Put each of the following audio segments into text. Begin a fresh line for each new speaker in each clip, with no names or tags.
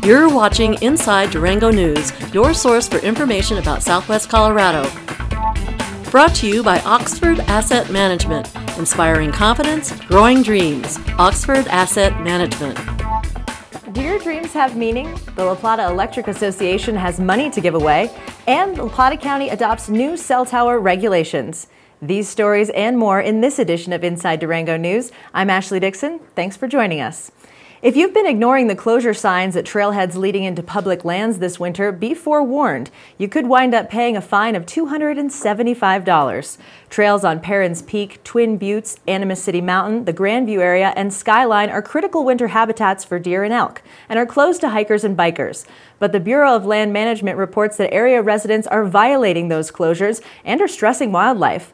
You're watching Inside Durango News, your source for information about Southwest Colorado. Brought to you by Oxford Asset Management, inspiring confidence, growing dreams. Oxford Asset Management.
Do your dreams have meaning? The La Plata Electric Association has money to give away, and La Plata County adopts new cell tower regulations. These stories and more in this edition of Inside Durango News. I'm Ashley Dixon. Thanks for joining us. If you've been ignoring the closure signs at trailheads leading into public lands this winter, be forewarned. You could wind up paying a fine of $275. Trails on Perrins Peak, Twin Buttes, Animas City Mountain, the Grandview area, and Skyline are critical winter habitats for deer and elk and are closed to hikers and bikers. But the Bureau of Land Management reports that area residents are violating those closures and are stressing wildlife.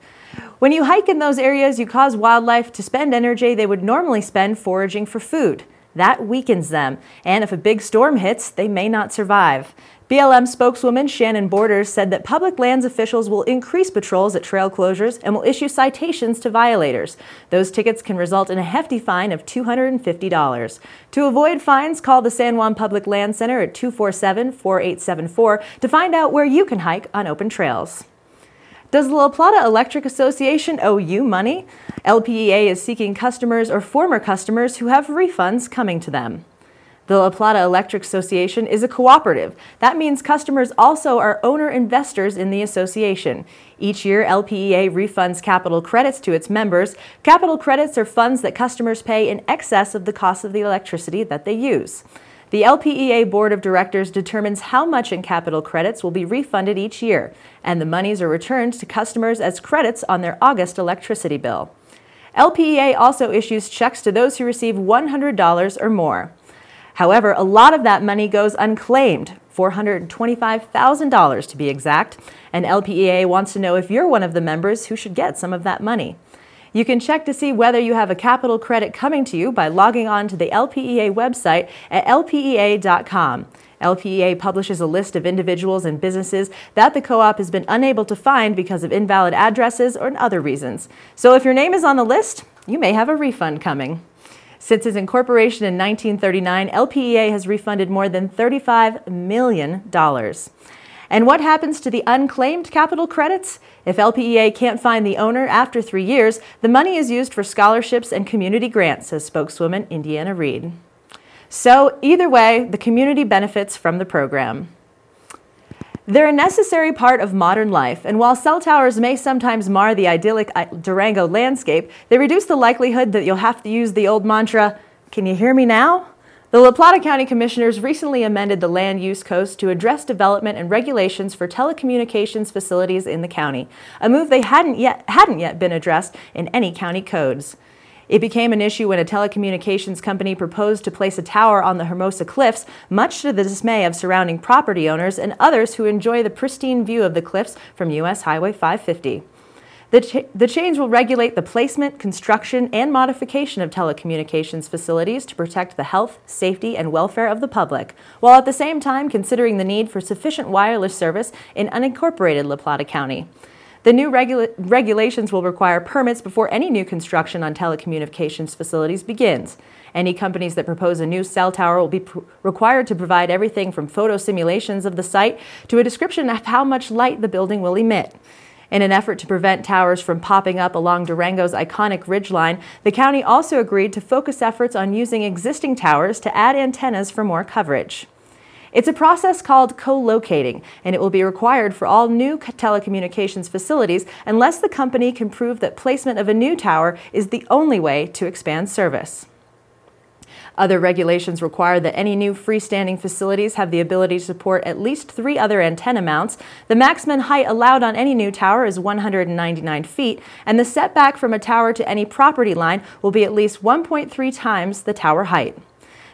When you hike in those areas, you cause wildlife to spend energy they would normally spend foraging for food. That weakens them, and if a big storm hits, they may not survive. BLM spokeswoman Shannon Borders said that public lands officials will increase patrols at trail closures and will issue citations to violators. Those tickets can result in a hefty fine of $250. To avoid fines, call the San Juan Public Land Center at 247-4874 to find out where you can hike on open trails. Does the La Plata Electric Association owe you money? LPEA is seeking customers or former customers who have refunds coming to them. The La Plata Electric Association is a cooperative. That means customers also are owner investors in the association. Each year, LPEA refunds capital credits to its members. Capital credits are funds that customers pay in excess of the cost of the electricity that they use. The LPEA Board of Directors determines how much in capital credits will be refunded each year, and the monies are returned to customers as credits on their August electricity bill. LPEA also issues checks to those who receive $100 or more. However, a lot of that money goes unclaimed, $425,000 to be exact, and LPEA wants to know if you're one of the members who should get some of that money. You can check to see whether you have a capital credit coming to you by logging on to the LPEA website at lpea.com. LPEA publishes a list of individuals and businesses that the co-op has been unable to find because of invalid addresses or other reasons. So if your name is on the list, you may have a refund coming. Since its incorporation in 1939, LPEA has refunded more than $35 million. And what happens to the unclaimed capital credits? If LPEA can't find the owner after 3 years, the money is used for scholarships and community grants, says spokeswoman Indiana Reed. So either way, the community benefits from the program. They're a necessary part of modern life, and while cell towers may sometimes mar the idyllic Durango landscape, they reduce the likelihood that you'll have to use the old mantra, "Can you hear me now?" The La Plata County Commissioners recently amended the Land Use Code to address development and regulations for telecommunications facilities in the county, a move they hadn't yet been addressed in any county codes. It became an issue when a telecommunications company proposed to place a tower on the Hermosa Cliffs, much to the dismay of surrounding property owners and others who enjoy the pristine view of the cliffs from U.S. Highway 550. The change will regulate the placement, construction, and modification of telecommunications facilities to protect the health, safety, and welfare of the public, while at the same time considering the need for sufficient wireless service in unincorporated La Plata County. The new regulations will require permits before any new construction on telecommunications facilities begins. Any companies that propose a new cell tower will be required to provide everything from photo simulations of the site to a description of how much light the building will emit. In an effort to prevent towers from popping up along Durango's iconic ridgeline, the county also agreed to focus efforts on using existing towers to add antennas for more coverage. It's a process called co-locating, and it will be required for all new telecommunications facilities unless the company can prove that placement of a new tower is the only way to expand service. Other regulations require that any new freestanding facilities have the ability to support at least 3 other antenna mounts. The maximum height allowed on any new tower is 199 feet, and the setback from a tower to any property line will be at least 1.3 times the tower height.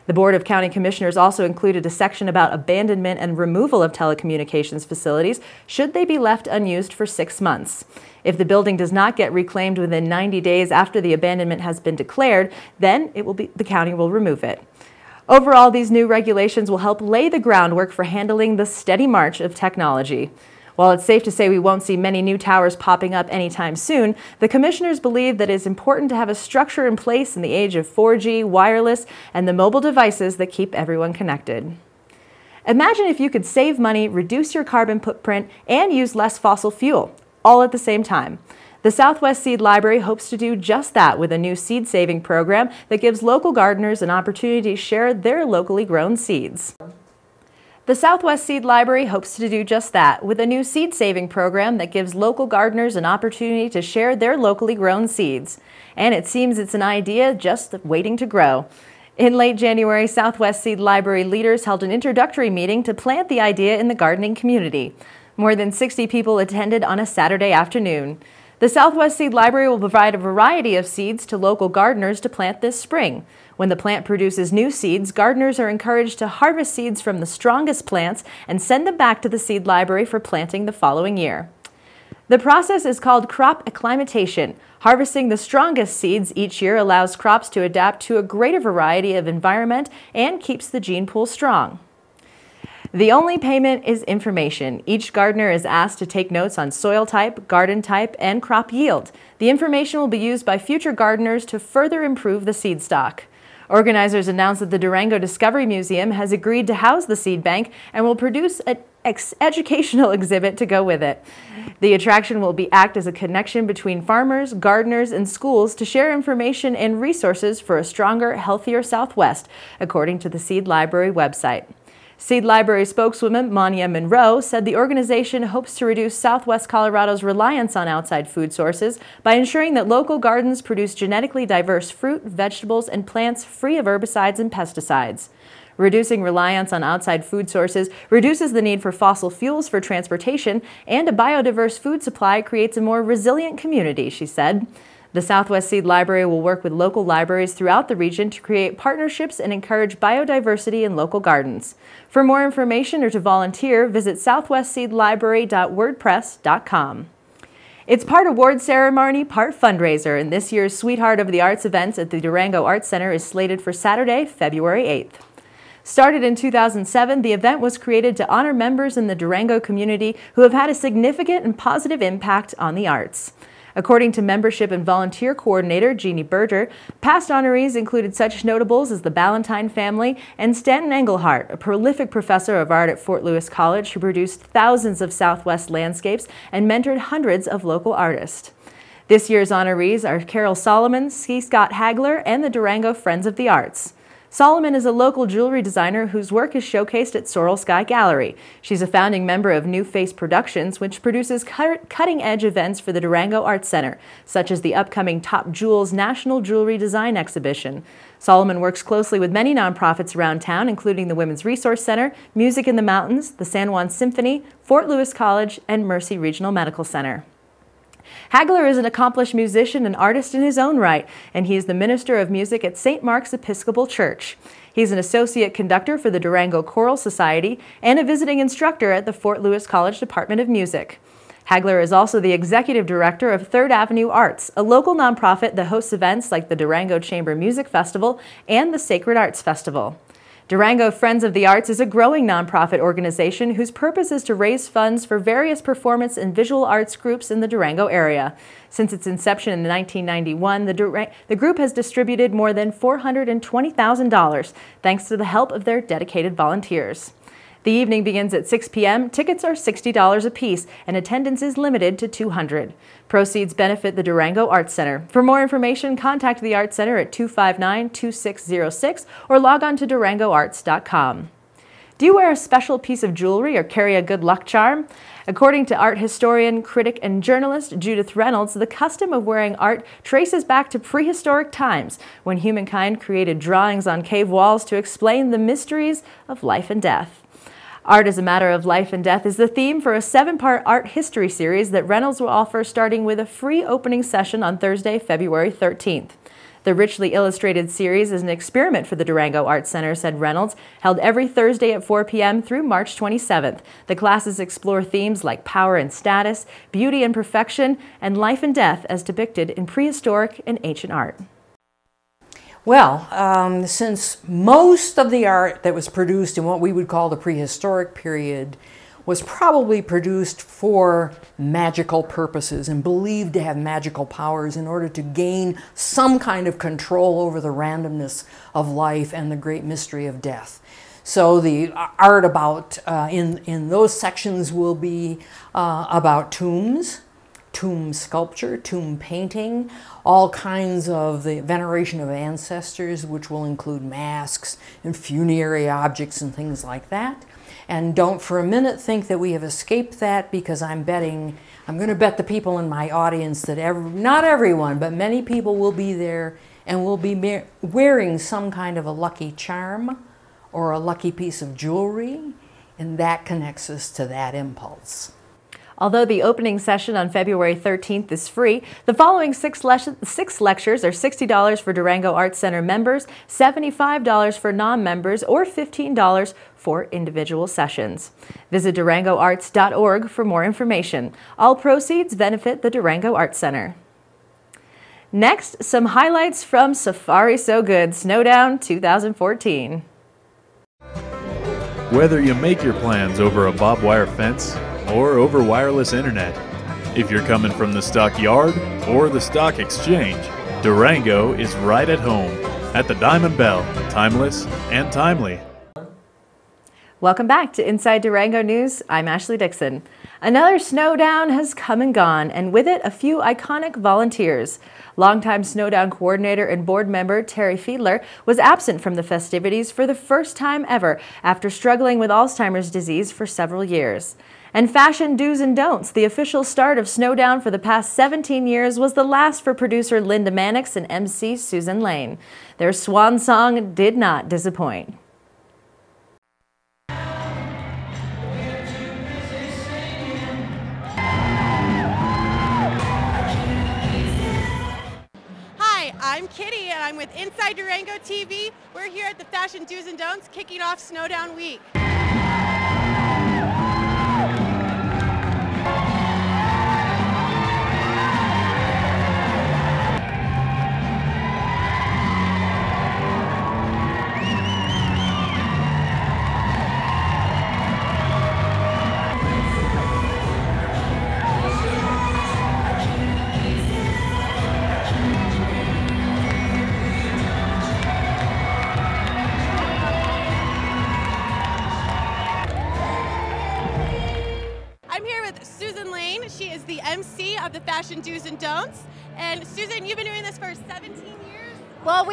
The Board of County Commissioners also included a section about abandonment and removal of telecommunications facilities should they be left unused for 6 months. If the building does not get reclaimed within 90 days after the abandonment has been declared, then the county will remove it. Overall, these new regulations will help lay the groundwork for handling the steady march of technology. While it's safe to say we won't see many new towers popping up anytime soon, the commissioners believe that it's important to have a structure in place in the age of 4G, wireless, and the mobile devices that keep everyone connected. Imagine if you could save money, reduce your carbon footprint, and use less fossil fuel, all at the same time. The Southwest Seed Library hopes to do just that with a new seed-saving program that gives local gardeners an opportunity to share their locally grown seeds. The Southwest Seed Library hopes to do just that with a new seed-saving program that gives local gardeners an opportunity to share their locally grown seeds. And it seems it's an idea just waiting to grow. In late January, Southwest Seed Library leaders held an introductory meeting to plant the idea in the gardening community. More than 60 people attended on a Saturday afternoon. The Southwest Seed Library will provide a variety of seeds to local gardeners to plant this spring. When the plant produces new seeds, gardeners are encouraged to harvest seeds from the strongest plants and send them back to the seed library for planting the following year. The process is called crop acclimatation. Harvesting the strongest seeds each year allows crops to adapt to a greater variety of environment and keeps the gene pool strong. The only payment is information. Each gardener is asked to take notes on soil type, garden type, and crop yield. The information will be used by future gardeners to further improve the seed stock. Organizers announced that the Durango Discovery Museum has agreed to house the seed bank and will produce an educational exhibit to go with it. The attraction will act as a connection between farmers, gardeners, and schools to share information and resources for a stronger, healthier Southwest, according to the Seed Library website. Seed Library spokeswoman Monia Monroe said the organization hopes to reduce Southwest Colorado's reliance on outside food sources by ensuring that local gardens produce genetically diverse fruit, vegetables, and plants free of herbicides and pesticides. Reducing reliance on outside food sources reduces the need for fossil fuels for transportation, and a biodiverse food supply creates a more resilient community, she said. The Southwest Seed Library will work with local libraries throughout the region to create partnerships and encourage biodiversity in local gardens. For more information or to volunteer, visit southwestseedlibrary.wordpress.com. It's part award ceremony, part fundraiser, and this year's Sweetheart of the Arts event at the Durango Arts Center is slated for Saturday, February 8th. Started in 2007, the event was created to honor members in the Durango community who have had a significant and positive impact on the arts. According to membership and volunteer coordinator Jeannie Berger, past honorees included such notables as the Ballantyne family and Stanton Engelhardt, a prolific professor of art at Fort Lewis College who produced thousands of Southwest landscapes and mentored hundreds of local artists. This year's honorees are Carol Solomon, C. Scott Hagler, and the Durango Friends of the Arts. Solomon is a local jewelry designer whose work is showcased at Sorrel Sky Gallery. She's a founding member of New Face Productions, which produces cutting-edge events for the Durango Arts Center, such as the upcoming Top Jewels National Jewelry Design Exhibition. Solomon works closely with many nonprofits around town, including the Women's Resource Center, Music in the Mountains, the San Juan Symphony, Fort Lewis College, and Mercy Regional Medical Center. Hagler is an accomplished musician and artist in his own right, and he is the Minister of Music at St. Mark's Episcopal Church. He's an associate conductor for the Durango Choral Society and a visiting instructor at the Fort Lewis College Department of Music. Hagler is also the executive director of Third Avenue Arts, a local nonprofit that hosts events like the Durango Chamber Music Festival and the Sacred Arts Festival. Durango Friends of the Arts is a growing nonprofit organization whose purpose is to raise funds for various performance and visual arts groups in the Durango area. Since its inception in 1991, the group has distributed more than $420,000 thanks to the help of their dedicated volunteers. The evening begins at 6 p.m. Tickets are $60 apiece, and attendance is limited to 200. Proceeds benefit the Durango Arts Center. For more information, contact the Arts Center at 259-2606 or log on to durangoarts.com. Do you wear a special piece of jewelry or carry a good luck charm? According to art historian, critic, and journalist Judith Reynolds, the custom of wearing art traces back to prehistoric times when humankind created drawings on cave walls to explain the mysteries of life and death. Art as a Matter of Life and Death is the theme for a 7-part art history series that Reynolds will offer starting with a free opening session on Thursday, February 13th. The richly illustrated series is an experiment for the Durango Arts Center, said Reynolds, held every Thursday at 4 p.m. through March 27th. The classes explore themes like power and status, beauty and perfection, and life and death as depicted in prehistoric and ancient art.
Well, since most of the art that was produced in what we would call the prehistoric period was probably produced for magical purposes and believed to have magical powers in order to gain some kind of control over the randomness of life and the great mystery of death. So the art about in those sections will be about tombs, tomb sculpture, tomb painting, all kinds of the veneration of ancestors, which will include masks and funerary objects and things like that. And don't for a minute think that we have escaped that, because I'm going to bet the people in my audience that not everyone, but many people will be there and will be wearing some kind of a lucky charm or a lucky piece of jewelry, and that connects us to that impulse.
Although the opening session on February 13th is free, the following six lectures are $60 for Durango Arts Center members, $75 for non-members, or $15 for individual sessions. Visit durangoarts.org for more information. All proceeds benefit the Durango Arts Center. Next, some highlights from Safari So Good Snowdown 2014.
Whether you make your plans over a barbed wire fence or over wireless internet, if you're coming from the stockyard or the stock exchange, Durango is right at home at the Diamond Bell, timeless and timely.
Welcome back to Inside Durango News. I'm Ashley Dixon. Another Snowdown has come and gone, and with it a few iconic volunteers. Longtime Snowdown coordinator and board member Terry Fiedler was absent from the festivities for the first time ever after struggling with Alzheimer's disease for several years. And Fashion Do's and Don'ts, the official start of Snowdown for the past 17 years, was the last for producer Linda Mannix and MC Susan Lane. Their swan song did not disappoint.
Hi, I'm Kitty and I'm with Inside Durango TV. We're here at the Fashion Do's and Don'ts kicking off Snowdown Week. She is the MC of the Fashion Do's and Don'ts. And Susan, you've been doing this for 17 years?
Well,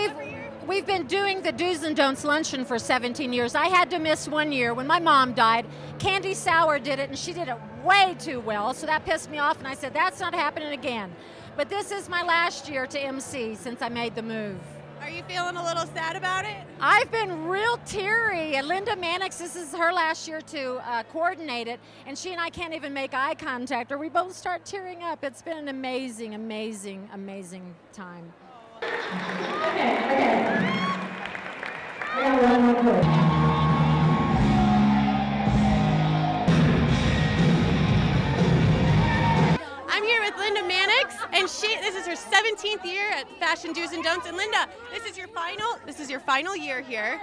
we've been doing the Do's and Don'ts luncheon for 17 years. I had to miss 1 year when my mom died. Candy Sauer did it, and she did it way too well, so that pissed me off, and I said, that's not happening again. But this is my last year to MC since I made the move.
Are you feeling a little sad about it?
I've been real teary. And Linda Mannix, this is her last year to coordinate it, and she and I can't even make eye contact, or we both start tearing up. It's been an amazing, amazing, amazing time. I'm here with Linda Mannix, and this is her 17th year at Fashion Do's and Don'ts. And Linda, this is your final year here.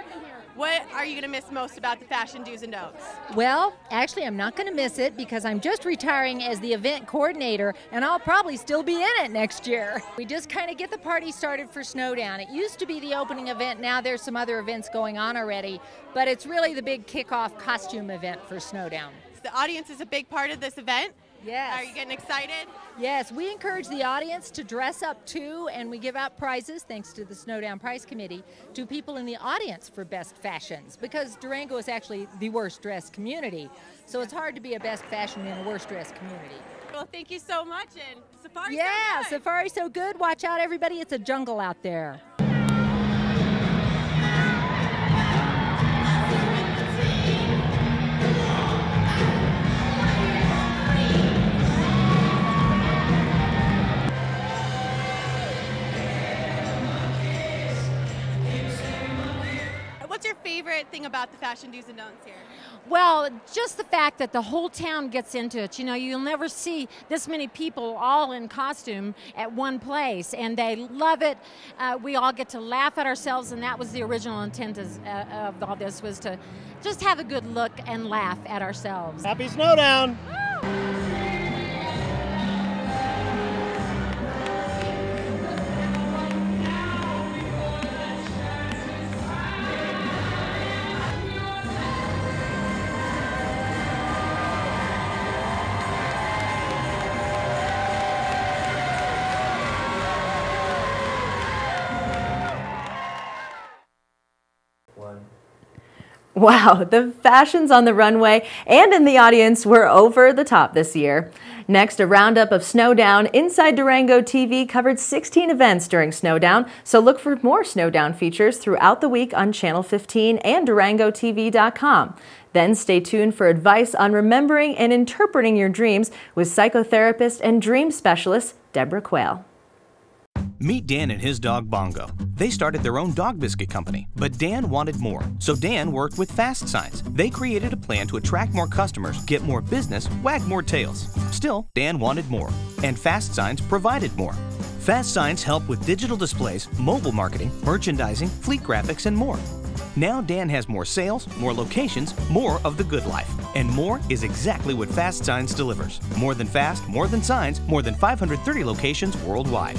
What are you going to miss most about the Fashion Do's and Don'ts?
Well, actually, I'm not going to miss it because I'm just retiring as the event coordinator, and I'll probably still be in it next year. We just kind of get the party started for Snowdown. It used to be the opening event. Now there's some other events going on already, but it's really the big kickoff costume event for Snowdown.
The audience is a big part of this event.
Yes.
Are you getting excited?
Yes, we encourage the audience to dress up too, and we give out prizes, thanks to the Snowdown Prize Committee, to people in the audience for best fashions, because Durango is actually the worst dressed community. So it's hard to be a best fashion in a worst dressed community.
Well, thank you so much, and Safari
Yeah,
so good.
Safari so good. Watch out, everybody. It's a jungle out there.
What's your favorite thing about the Fashion Do's and Don'ts here?
Well, just the fact that the whole town gets into it. You know, you'll never see this many people all in costume at one place, and they love it. We all get to laugh at ourselves, and that was the original intent of all this, was to just have a good look and laugh at ourselves.
Happy Snowdown! one.
Wow, the fashions on the runway and in the audience were over the top this year. Next, a roundup of Snowdown. Inside Durango TV covered 16 events during Snowdown, so look for more Snowdown features throughout the week on Channel 15 and DurangoTV.com. Then stay tuned for advice on remembering and interpreting your dreams with psychotherapist and dream specialist Deborah Quayle.
Meet Dan and his dog Bongo. They started their own dog biscuit company, but Dan wanted more. So Dan worked with Fast Signs. They created a plan to attract more customers, get more business, wag more tails. Still, Dan wanted more, and Fast Signs provided more. Fast Signs help with digital displays, mobile marketing, merchandising, fleet graphics, and more. Now Dan has more sales, more locations, more of the good life. And more is exactly what Fast Signs delivers. More than fast, more than signs, more than 530 locations worldwide.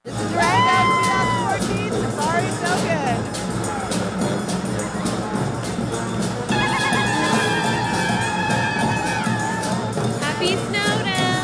This is Durango 2014. Safari's so good. Happy Snowdown.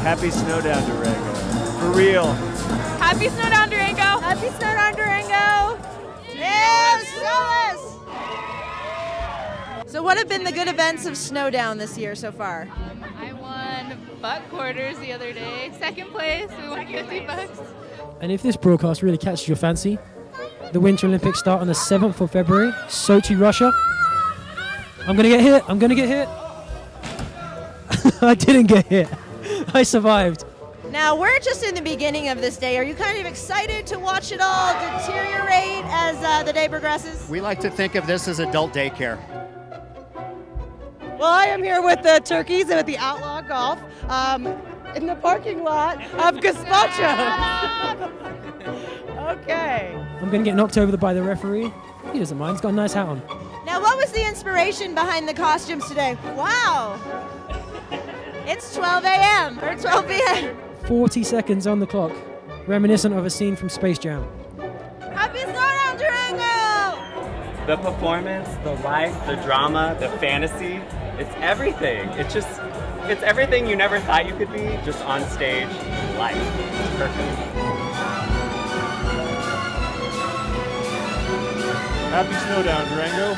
Happy Snowdown, Durango. For real.
Happy Snowdown, Durango. Happy Snowdown, Durango. Cheers!
So what have been the good events of Snowdown this year so far?
I won buck quarters the other day. Second place, we won $50.
And if this broadcast really catches your fancy, the Winter Olympics start on the 7th of February, Sochi, Russia. I'm gonna get hit, I'm gonna get hit. I didn't get hit. I survived.
Now, we're just in the beginning of this day. Are you kind of excited to watch it all deteriorate as the day progresses?
We like to think of this as adult daycare.
Well, I am here with the turkeys and with the Outlaw Golf in the parking lot of Gazpacho. Okay.
I'm going to get knocked over by the referee. He doesn't mind. He's got a nice hat on.
Now, what was the inspiration behind the costumes today? Wow. It's 12 a.m. or 12 p.m.
40 seconds on the clock. Reminiscent of a scene from Space Jam.
Happy Snowdown, Durango!
The performance, the life, the drama, the fantasy, it's everything. It's everything you never thought you could be, just on stage, live. It's perfect.
Happy Snowdown, Durango.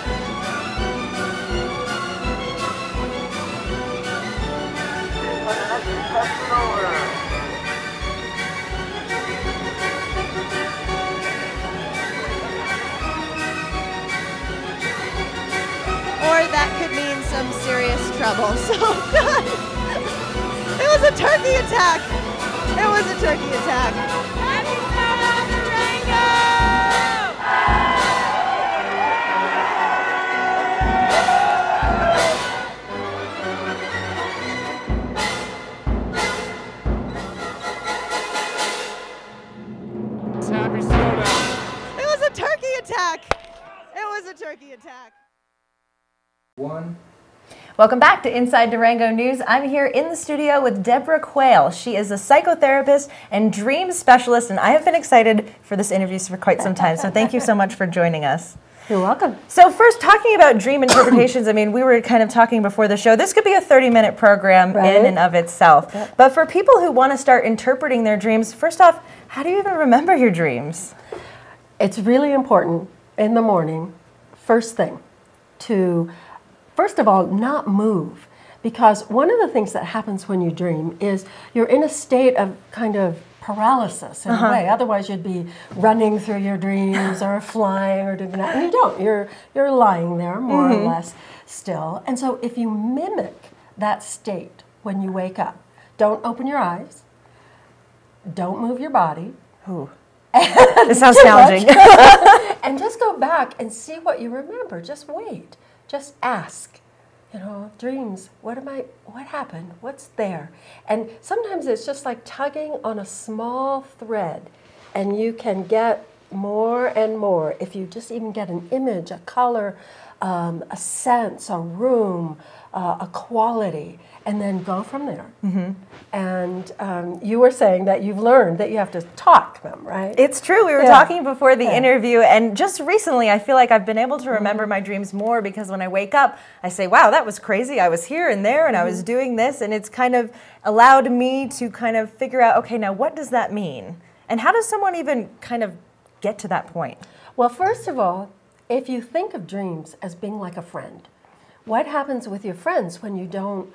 Or that could mean some serious trouble. So it was a turkey attack. It was a turkey attack. Happy Snowdown, Durango!
Happy Snowdown.
It was a turkey attack. It was a turkey attack.
Welcome back to Inside Durango News. I'm here in the studio with Deborah Quayle. She is a psychotherapist and dream specialist, and I have been excited for this interview for quite some time, so thank you so much for joining us.
You're welcome.
So first, talking about dream interpretations, I mean, we were kind of talking before the show, this could be a 30-minute program in and of itself. Yep. But for people who want to start interpreting their dreams, first off, how do you even remember your dreams?
It's really important in the morning, first thing, to first of all, not move, because one of the things that happens when you dream is you're in a state of kind of paralysis in a way. Otherwise, you'd be running through your dreams or flying or doing that, and you don't. You're lying there more or less still. And so, if you mimic that state when you wake up, don't open your eyes, don't move your body.
This sounds challenging.
And just go back and see what you remember. Just wait. Just ask, you know, dreams, what happened? What's there? And sometimes it's just like tugging on a small thread, and you can get more and more if you just even get an image, a color, a sense, a room, a quality, and then go from there. And you were saying that you've learned that you have to talk them, right?
It's true. We were talking before the interview, and just recently I feel like I've been able to remember my dreams more, because when I wake up, I say, wow, that was crazy. I was here and there, and I was doing this, and it's kind of allowed me to kind of figure out, okay, now what does that mean? And how does someone even kind of get to that point?
Well, first of all, if you think of dreams as being like a friend, what happens with your friends when you don't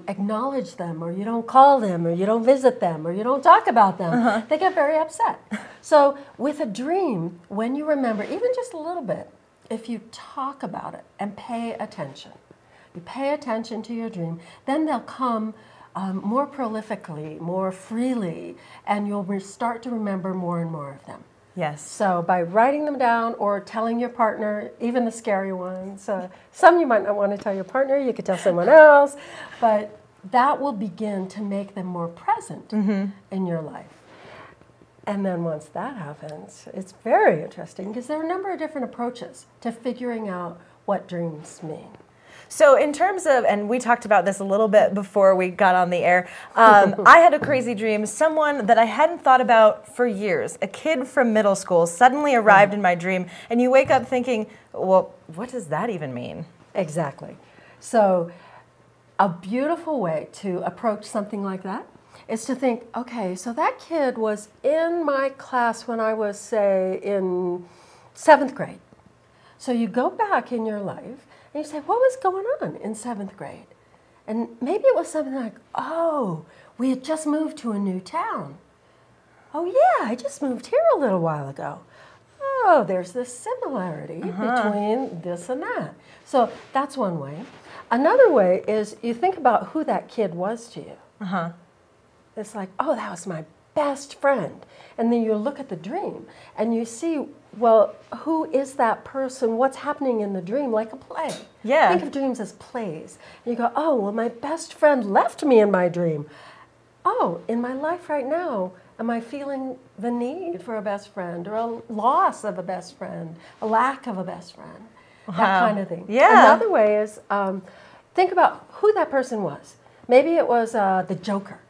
acknowledge them, or you don't call them, or you don't visit them, or you don't talk about them? They get very upset. So with a dream, when you remember, even just a little bit, if you talk about it and pay attention, you pay attention to your dream, then they'll come more prolifically, more freely, and you'll start to remember more and more of them.
Yes.
So by writing them down or telling your partner, even the scary ones, some you might not want to tell your partner, you could tell someone else, but that will begin to make them more present in your life. And then once that happens, it's very interesting, because there are a number of different approaches to figuring out what dreams mean.
So in terms of, and we talked about this a little bit before we got on the air, I had a crazy dream. Someone that I hadn't thought about for years, a kid from middle school, suddenly arrived in my dream, and you wake up thinking, well, what does that even mean?
Exactly. So a beautiful way to approach something like that is to think, okay, so that kid was in my class when I was, say, in 7th grade. So you go back in your life, and you say, what was going on in 7th grade? And maybe it was something like, oh, we had just moved to a new town. Oh yeah, I just moved here a little while ago. Oh, there's this similarity between this and that. So that's one way. Another way is you think about who that kid was to you. It's like, oh, that was my best friend. And then you look at the dream and you see, well, who is that person? What's happening in the dream? Like a play.
Yeah.
Think of dreams as plays. And you go, oh, well, my best friend left me in my dream. Oh, in my life right now, am I feeling the need for a best friend, or a loss of a best friend, a lack of a best friend? That kind of thing.
Yeah.
Another way is think about who that person was. Maybe it was the joker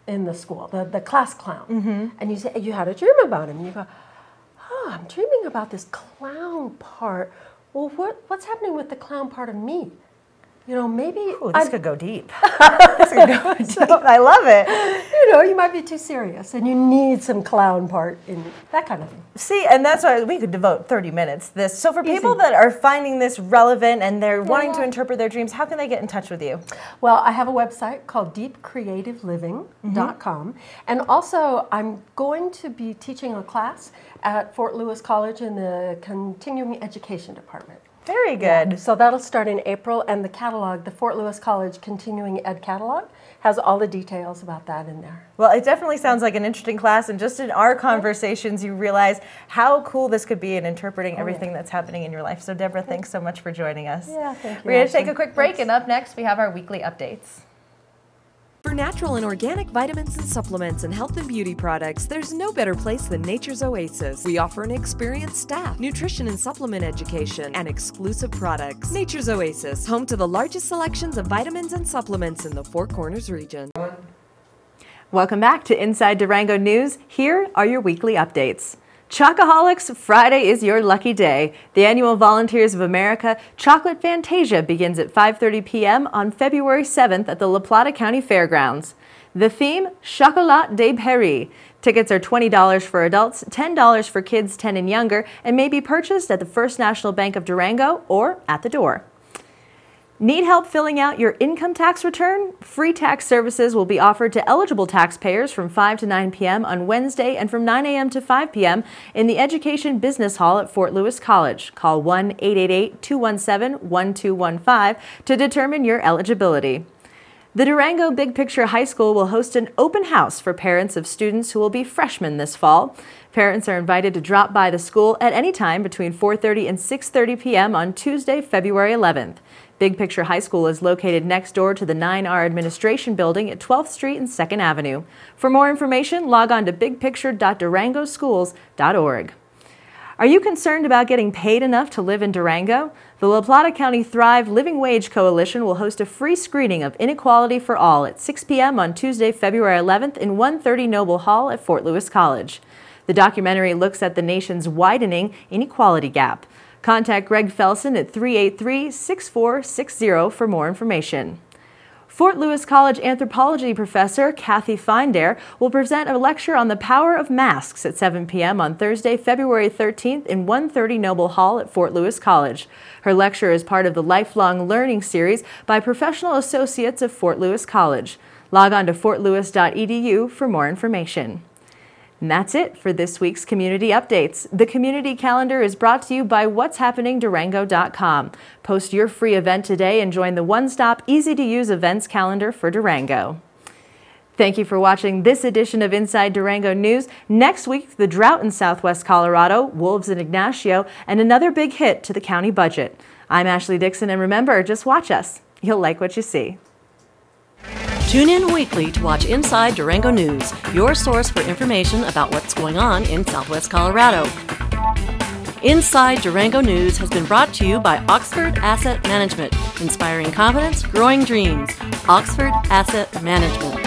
in the school, the class clown. And you say, you had a dream about him. And you go, oh, I'm dreaming about this clown part. Well, what's happening with the clown part of me? You know, maybe...
Ooh, this could go deep. This could go deep. I love it.
You know, you might be too serious and you need some clown part in that kind of thing.
See, and that's why we could devote 30 minutes to this. So for people that are finding this relevant and they're wanting to interpret their dreams, how can they get in touch with you?
Well, I have a website called deepcreativeliving.com. And also, I'm going to be teaching a class at Fort Lewis College in the Continuing Education Department.
Very good.
Yeah. So that'll start in April, and the catalog, the Fort Lewis College Continuing Ed catalog, has all the details about that in there.
Well, it definitely sounds like an interesting class, and just in our conversations, you realize how cool this could be in interpreting everything that's happening in your life. So, Deborah, thanks so much for joining us.
Yeah, thank you.
We're going to take a quick break, and up next, we have our weekly updates.
For natural and organic vitamins and supplements and health and beauty products, there's no better place than Nature's Oasis. We offer an experienced staff, nutrition and supplement education, and exclusive products. Nature's Oasis, home to the largest selections of vitamins and supplements in the Four Corners region.
Welcome back to Inside Durango News. Here are your weekly updates. Chocoholics, Friday is your lucky day. The annual Volunteers of America Chocolate Fantasia begins at 5:30 p.m. on February 7th at the La Plata County Fairgrounds. The theme, Chocolat de Paris. Tickets are $20 for adults, $10 for kids 10 and younger, and may be purchased at the First National Bank of Durango or at the door. Need help filling out your income tax return? Free tax services will be offered to eligible taxpayers from 5 to 9 p.m. on Wednesday and from 9 a.m. to 5 p.m. in the Education Business Hall at Fort Lewis College. Call 1-888-217-1215 to determine your eligibility. The Durango Big Picture High School will host an open house for parents of students who will be freshmen this fall. Parents are invited to drop by the school at any time between 4:30 and 6:30 p.m. on Tuesday, February 11th. Big Picture High School is located next door to the 9R Administration Building at 12th Street and 2nd Avenue. For more information, log on to bigpicture.durangoschools.org. Are you concerned about getting paid enough to live in Durango? The La Plata County Thrive Living Wage Coalition will host a free screening of Inequality for All at 6 p.m. on Tuesday, February 11th in 130 Noble Hall at Fort Lewis College. The documentary looks at the nation's widening inequality gap. Contact Greg Felsen at 383-6460 for more information. Fort Lewis College anthropology professor Kathy Feindare will present a lecture on the power of masks at 7 p.m. on Thursday, February 13th in 130 Noble Hall at Fort Lewis College. Her lecture is part of the Lifelong Learning series by professional associates of Fort Lewis College. Log on to fortlewis.edu for more information. And that's it for this week's Community Updates. The Community Calendar is brought to you by what'shappeningdurango.com. Post your free event today and join the one-stop, easy-to-use events calendar for Durango. Thank you for watching this edition of Inside Durango News. Next week, the drought in southwest Colorado, wolves in Ignacio, and another big hit to the county budget. I'm Ashley Dixon, and remember, just watch us. You'll like what you see.
Tune in weekly to watch Inside Durango News, your source for information about what's going on in Southwest Colorado. Inside Durango News has been brought to you by Oxford Asset Management, inspiring confidence, growing dreams. Oxford Asset Management.